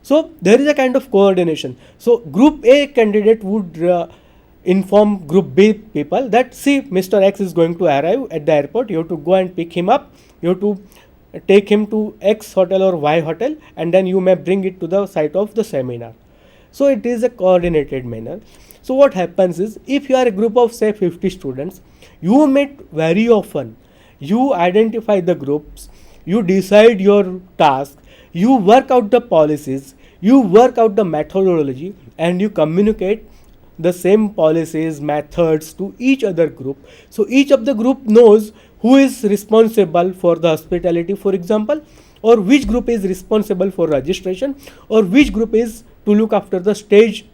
So there is a kind of coordination. So group A candidate would inform group B people that, see, Mr. X is going to arrive at the airport, you have to go and pick him up, you have to take him to X hotel or Y hotel, and then you may bring it to the site of the seminar. So it is a coordinated manner. So what happens is, if you are a group of say 50 students, you meet very often, you identify the groups, you decide your task, you work out the policies, you work out the methodology, and you communicate the same policies, methods to each other group. So each of the group knows who is responsible for the hospitality, for example, or which group is responsible for registration, or which group is to look after the stage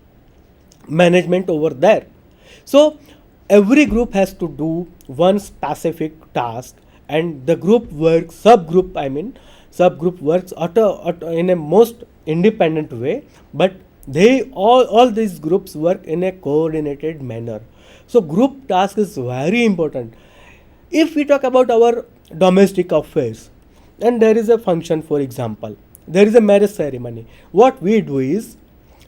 management over there. So every group has to do one specific task, and the group works, subgroup works in a most independent way, but they all these groups work in a coordinated manner. So group task is very important. If we talk about our domestic affairs, and there is a function, for example, there is a marriage ceremony, what we do is,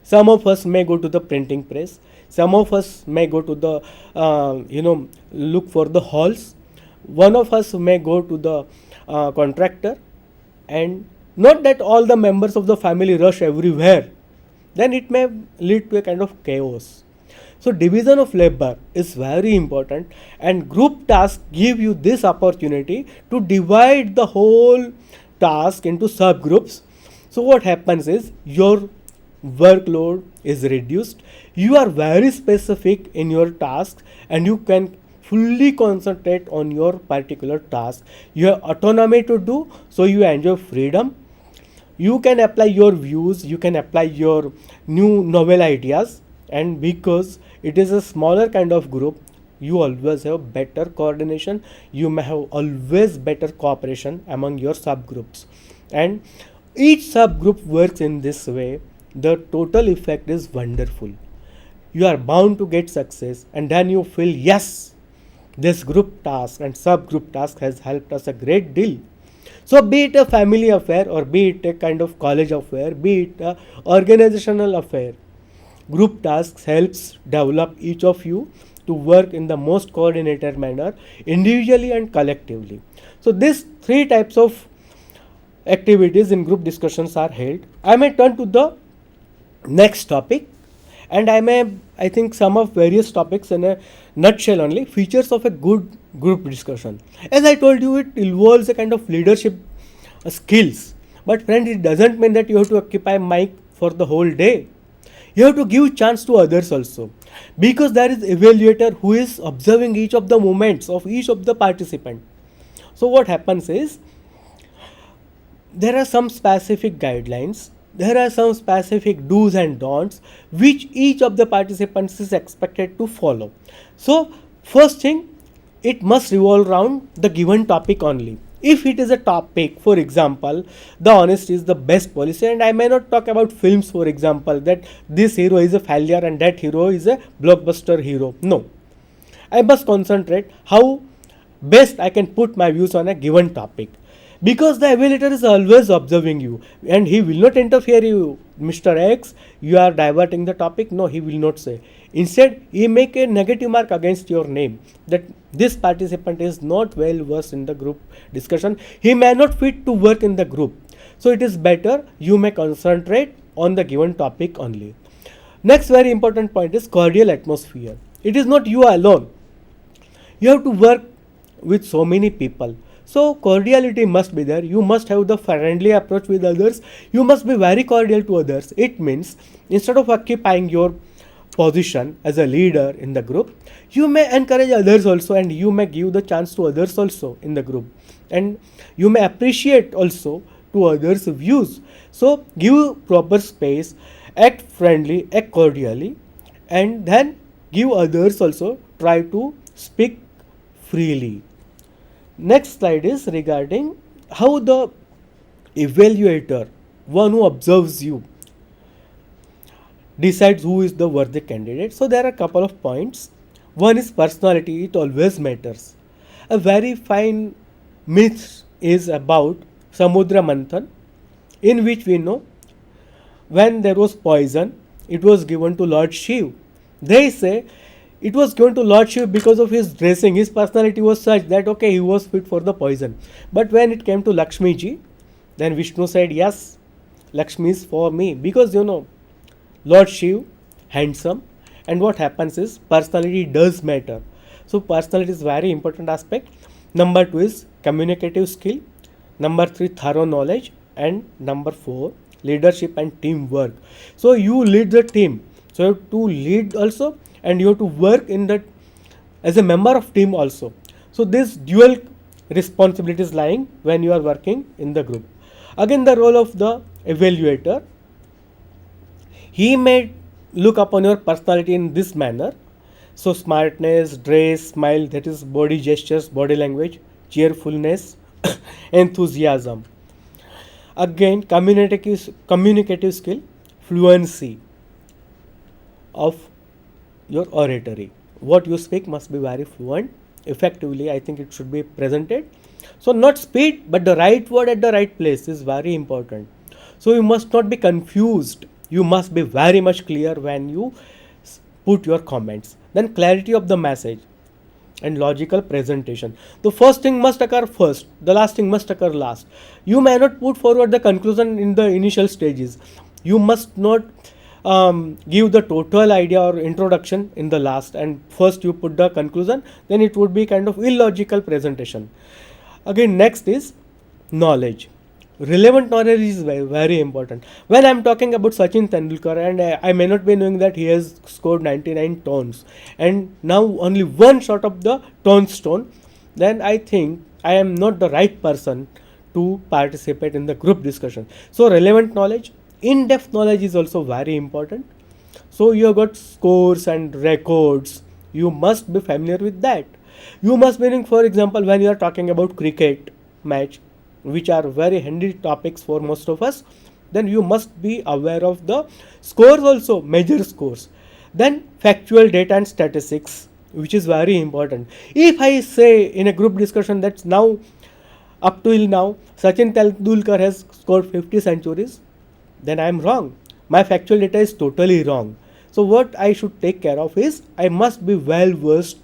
some of us may go to the printing press, some of us may go to the look for the halls, one of us may go to the contractor, and not that all the members of the family rush everywhere, then it may lead to a kind of chaos. So division of labor is very important, and group tasks give you this opportunity to divide the whole task into subgroups. So what happens is, your workload is reduced, you are very specific in your tasks, and you can fully concentrate on your particular task. You have autonomy to do, so you enjoy freedom, you can apply your views, you can apply your new novel ideas, and because it is a smaller kind of group, you always have better coordination, you may have always better cooperation among your subgroups, and each subgroup works in this way. The total effect is wonderful. You are bound to get success, and then you feel, yes, this group task and subgroup task has helped us a great deal. So be it a family affair, or be it a kind of college affair, be it a organizational affair, group tasks helps develop each of you to work in the most coordinated manner, individually and collectively. So these three types of activities in group discussions are held. I may turn to the next topic, and I think sum up various topics in a nutshell only. Features of a good group discussion. As I told you, it involves a kind of leadership skills. But friends, it doesn't mean that you have to occupy mic for the whole day. You have to give chance to others also, because there is evaluator who is observing each of the movements of each of the participant. So what happens is, there are some specific guidelines, there are some specific do's and don'ts which each of the participants is expected to follow. So first thing, it must revolve around the given topic only. If it is a topic, for example, the honesty is the best policy, and I may not talk about films, for example, that this hero is a failure and that hero is a blockbuster hero. No, I must concentrate how best I can put my views on a given topic, because the evaluator is always observing you, and he will not interfere you, Mr. X, you are diverting the topic. No, he will not say. Instead, he make a negative mark against your name, that this participant is not well versed in the group discussion, he may not fit to work in the group. So it is better you may concentrate on the given topic only. Next very important point is cordial atmosphere. It is not you alone, you have to work with so many people. So cordiality must be there. You must have the friendly approach with others. You must be very cordial to others. It means, instead of occupying your position as a leader in the group, you may encourage others also, and you may give the chance to others also in the group, and you may appreciate also to others' views. So give proper space, act friendly, act cordially, and then give others also, try to speak freely. Next slide is regarding how the evaluator, one who observes you, decides who is the worthy candidate. So there are a couple of points. One is personality, it always matters. A very fine myth is about Samudra Manthan, in which we know when there was poison, it was given to Lord Shiv. They say it was given to Lord Shiv because of his dressing. His personality was such that okay, he was fit for the poison. But when it came to Lakshmi ji, then Vishnu said, yes, Lakshmi is for me, because Lord Shiv, handsome, and what happens is personality does matter. So personality is very important aspect. Number 2 is communicative skill. Number 3, thorough knowledge, and number 4, leadership and teamwork. So you lead the team. So you have to lead also, and you have to work in that as a member of team also. So this dual responsibility is lying when you are working in the group. Again, the role of the evaluator. He may look upon your personality in this manner. So smartness, dress, smile, that is body gestures, body language, cheerfulness, enthusiasm. Again, communicative skill, fluency of your oratory. What you speak must be very fluent. Effectively, I think it should be presented. So not speed, but the right word at the right place is very important. So you must not be confused. You must be very much clear when you put your comments. Then clarity of the message and logical presentation. The first thing must occur first, the last thing must occur last. You may not put forward the conclusion in the initial stages. You must not give the total idea or introduction in the last, and first you put the conclusion, then it would be kind of illogical presentation. Again, next is knowledge. Relevant knowledge is very, very important. When I am talking about Sachin Tendulkar, and I may not be knowing that he has scored 99 tons, and now only one shot of the stone, then I think I am not the right person to participate in the group discussion. So relevant knowledge, in-depth knowledge is also very important. So you have got scores and records. You must be familiar with that. You must be knowing, for example, when you are talking about cricket match, which are very handy topics for most of us, then you must be aware of the scores also, major scores. Then factual data and statistics, which is very important. If I say in a group discussion that now, up till now, Sachin Tendulkar has scored 50 centuries, then I am wrong. My factual data is totally wrong. So what I should take care of is I must be well versed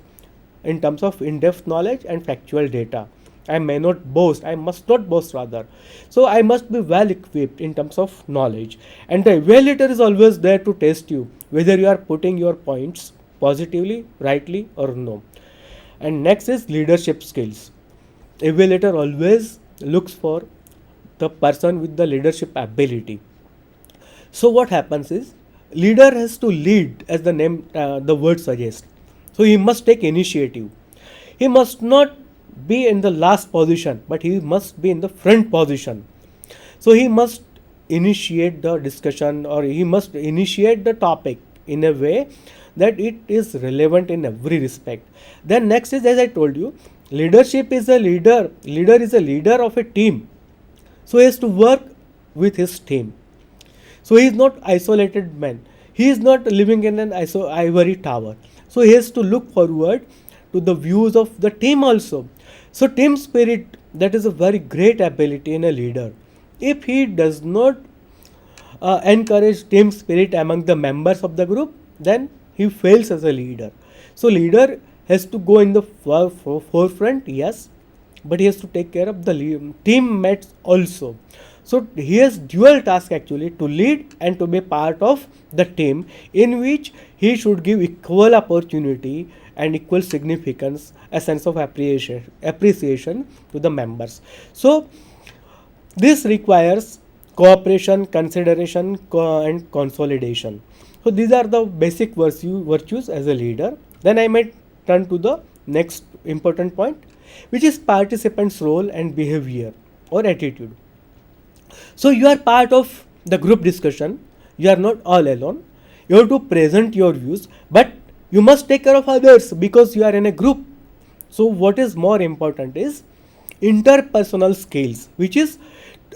in terms of in-depth knowledge and factual data. I may not boast, I must not boast rather. So I must be well equipped in terms of knowledge. And the evaluator is always there to test you whether you are putting your points positively, rightly, or no. And next is leadership skills. Evaluator always looks for the person with the leadership ability. So what happens is leader has to lead, as the name the word suggests. So he must take initiative. He must not be in the last position, but he must be in the front position. So he must initiate the discussion, or he must initiate the topic in a way that it is relevant in every respect. Then next is, as I told you, leadership is a leader. Leader is a leader of a team. So he has to work with his team. So he is not isolated man. He is not living in an ivory tower. So he has to look forward to the views of the team also. So team spirit, that is a very great ability in a leader. If he does not encourage team spirit among the members of the group, then he fails as a leader. So leader has to go in the forefront, yes, but he has to take care of the teammates also. So he has dual task actually, to lead and to be part of the team, in which he should give equal opportunity and equal significance, a sense of appreciation to the members. So this requires cooperation, consideration, and consolidation. So these are the basic virtues as a leader. Then I might turn to the next important point, which is participants' role and behavior or attitude. So you are part of the group discussion. You are not all alone. You have to present your views, but you must take care of others because you are in a group. So what is more important is interpersonal skills, which is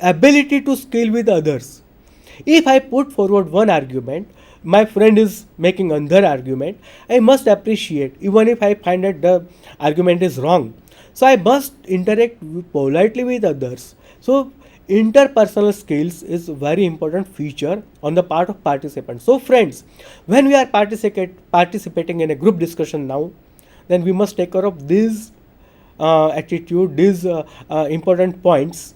ability to scale with others. If I put forward one argument, my friend is making another argument, I must appreciate even if I find that the argument is wrong. So I must interact politely with others. So Interpersonal skills is very important feature on the part of participants. So friends, when we are participating in a group discussion now, then we must take care of these attitude, these important points,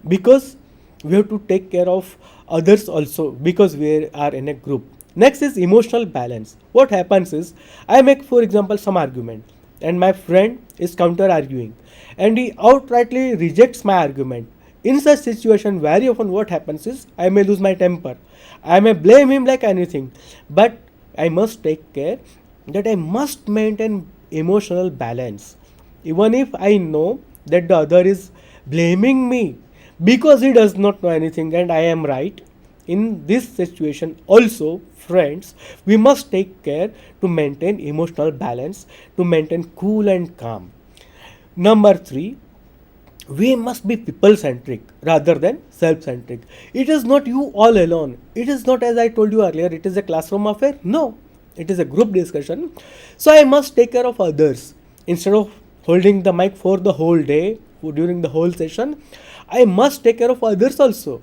because we have to take care of others also, because we are in a group. Next is emotional balance. What happens is, I make for example some argument and my friend is counter arguing and he outrightly rejects my argument. In such situation, very often what happens is, I may lose my temper, I may blame him like anything, but I must take care that I must maintain emotional balance. Even if I know that the other is blaming me because he does not know anything and I am right, in this situation also, friends, we must take care to maintain emotional balance, to maintain cool and calm. Number 3, we must be people centric rather than self centric. It is not you all alone. It is not, as I told you earlier, it is a classroom affair. No, it is a group discussion. So I must take care of others. Instead of holding the mic for the whole day, during the whole session, I must take care of others also,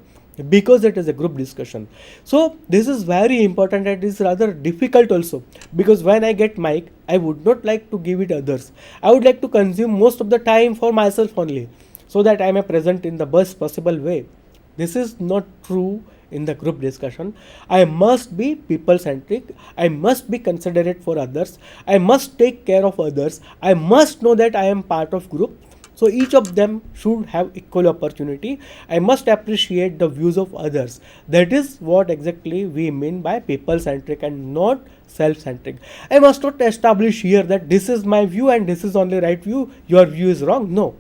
because it is a group discussion. So this is very important and it is rather difficult also, because when I get mic, I would not like to give it others. I would like to consume most of the time for myself only, so that I may present in the best possible way. This is not true in the group discussion. I must be people centric. I must be considerate for others. I must take care of others. I must know that I am part of group. So each of them should have equal opportunity. I must appreciate the views of others. That is what exactly we mean by people centric and not self centric. I must not establish here that this is my view and this is only right view, your view is wrong. No,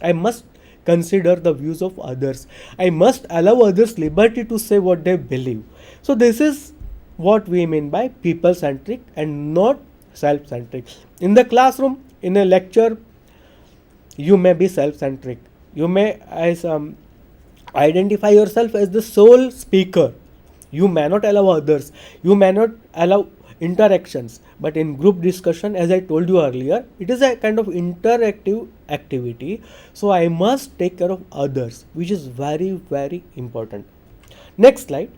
I must consider the views of others. I must allow others liberty to say what they believe. So this is what we mean by people centric and not self centric. In the classroom, in a lecture, you may be self centric. You may identify yourself as the sole speaker. You may not allow others. You may not allow interactions. But in group discussion, as I told you earlier, it is a kind of interactive activity. So I must take care of others, which is very, very important. Next slide.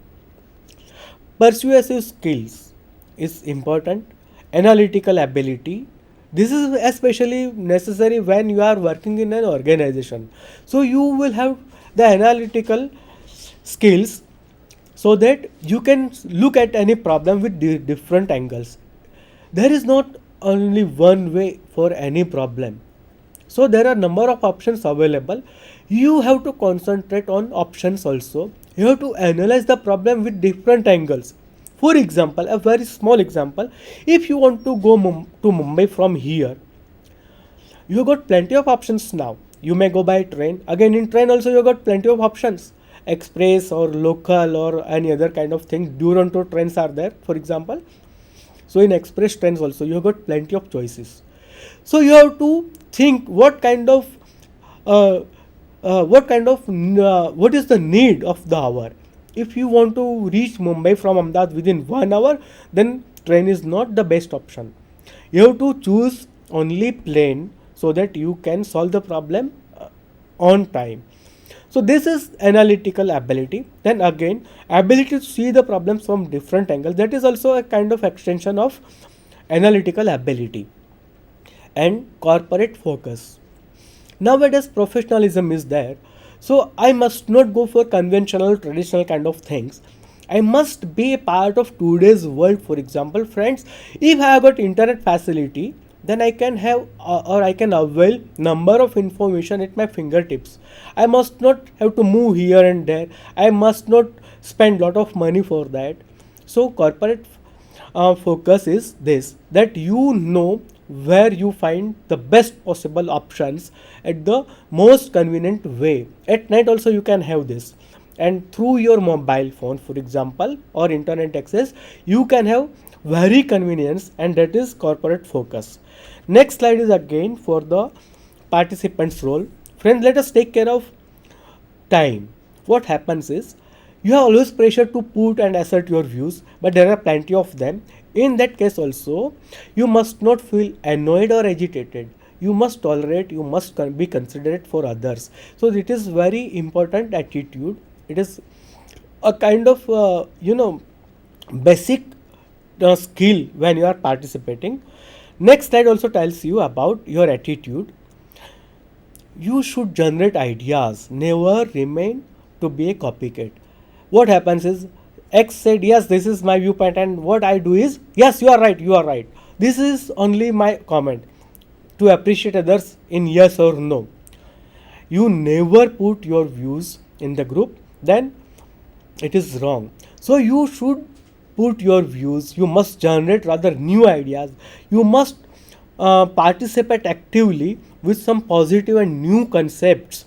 Persuasive skills is important. Analytical ability. This is especially necessary when you are working in an organization. So you will have the analytical skills, so that you can look at any problem with different angles. There is not only one way for any problem. So there are number of options available. You have to concentrate on options also. You have to analyze the problem with different angles. For example, a very small example, if you want to go to Mumbai from here, you got plenty of options now. You may go by train. Again, in train also you got plenty of options. Express or local or any other kind of thing. Duronto trains are there, for example. So in express trains also you have got plenty of choices. So you have to think what is the need of the hour. If you want to reach Mumbai from Ahmedabad within 1 hour, then train is not the best option. You have to choose only plane, so that you can solve the problem on time. So this is analytical ability. Then again, ability to see the problems from different angles. That is also a kind of extension of analytical ability. And corporate focus. Nowadays professionalism is there. So I must not go for conventional traditional kind of things. I must be a part of today's world. For example, friends, if I have got internet facility, then I can have or I can avail number of information at my fingertips. I must not have to move here and there. I must not spend lot of money for that. So corporate focus is this, that you know where you find the best possible options at the most convenient way. At night also you can have this, and through your mobile phone, for example, or internet access, you can have very convenience, and that is corporate focus. Next slide is again for the participants role. Friends, let us take care of time. What happens is, you have always pressure to put and assert your views, but there are plenty of them. In that case also, you must not feel annoyed or agitated. you must tolerate, you must be considerate for others. So it is very important attitude. It is a kind of basic skill when you are participating. Next slide also tells you about your attitude. You should generate ideas, never remain to be a copycat. What happens is, X said, yes, this is my viewpoint, and what I do is, yes, you are right, you are right. This is only my comment, to appreciate others in yes or no. You never put your views in the group, then it is wrong. So you should put your views, you must generate rather new ideas, you must participate actively with some positive and new concepts,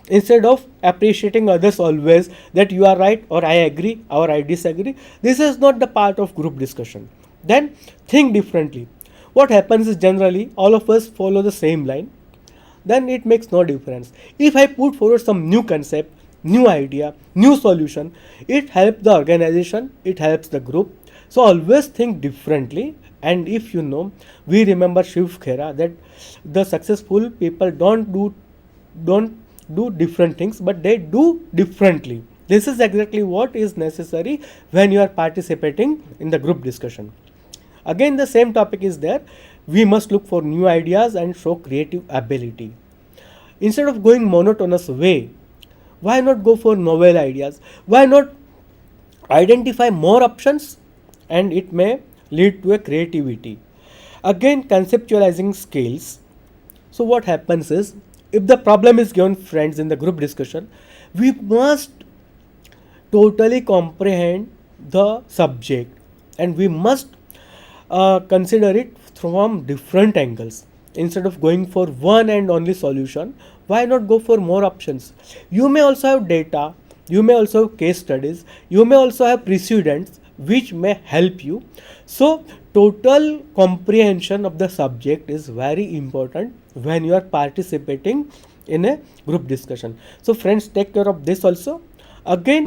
instead of appreciating others always that you are right or I agree or I disagree. This is not the part of group discussion. Then think differently. What happens is, generally all of us follow the same line, then it makes no difference. If I put forward some new concept, new idea, new solution, it helps the organization, it helps the group. So always think differently. And if you know, we remember Shiv Khera that the successful people don't do different things, but they do differently. This is exactly what is necessary when you are participating in the group discussion. Again, the same topic is there. We must look for new ideas and show creative ability. Instead of going monotonous way, why not go for novel ideas? Why not identify more options, and it may lead to a creativity. Again, conceptualizing skills. So what happens is, if the problem is given, friends, in the group discussion, we must totally comprehend the subject, and we must consider it from different angles. Instead of going for one and only solution, why not go for more options? You may also have data, you may also have case studies, you may also have precedents which may help you. So total comprehension of the subject is very important when you are participating in a group discussion. So friends, take care of this also. Again,